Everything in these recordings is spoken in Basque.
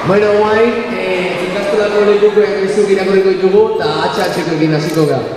Bueno, guain, ikastolako lekuko egizuk irakorriko ditugu eta atxa-atxeko egin hasiko gara.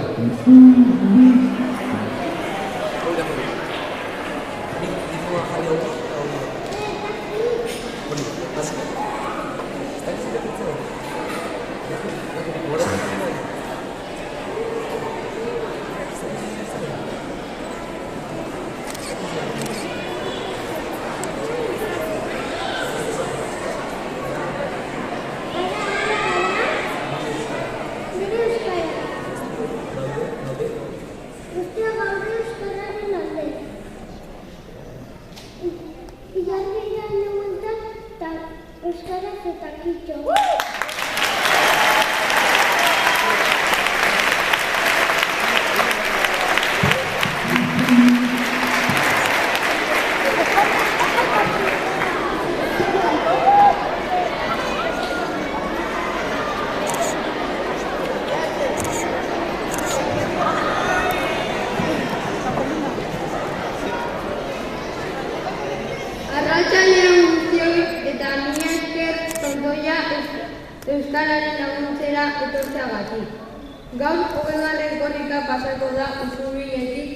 Euskararen laguntzera etortzeagatik. Gaur 20. korrika pasako da Usurbiletik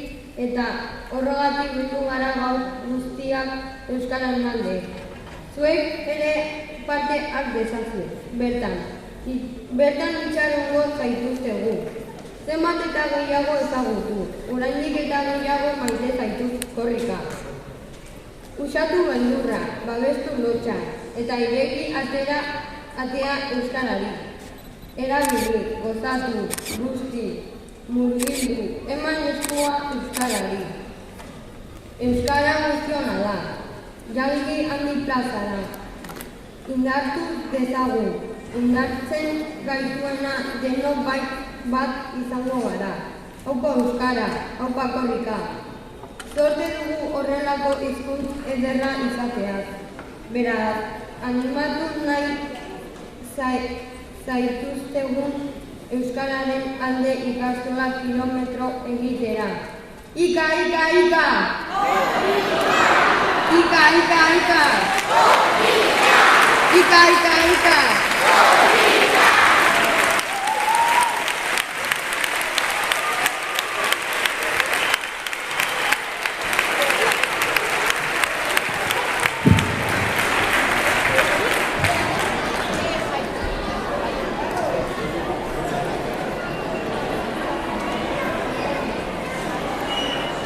eta horregatik bildu gara gaur guztiak Euskararen alde. Zuek ere parte har dezazue, bertan. Bertan itxarongo zaituztegu. Zenbat eta gehiago ezagutu, oraindik eta gehiago maite zaituz korrika. Usatu beldurra, babestu lotxa, eta ireki atea Euskarari. Erabili, gozatu, guzti, murgildu, eman eskua Euskarari. Euskara guztiona da, jalgi handi plaza da. Indartu dezagun, indartzen gaituena denok bat izango gara. Haupa Euskara, haupa korrika. Zorte dugu horrelako hizkuntz ederra izateaz. Beraz, animatu nahi zaituztegun Euskararen alde ikastola kilometro egitera. Ika, ika, ika! Ika, ika, ika! Ika, ika, ika!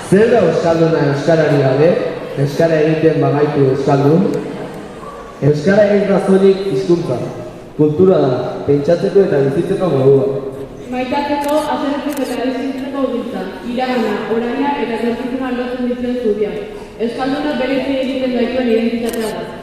Zer da euskalduna euskarari gabe? Euskara egiten bagaitu euskaldun? Euskara egin razonik hizkuntza. Kultura da, pentsatzeko eta bizitzeko modua. Maitatzeko, azertzeko eta bizitzeko giltza. Iragana, oraina eta etorkizuna lotzen dituen zubiak. Euskalduna berezi egiten gaituen identitatea da.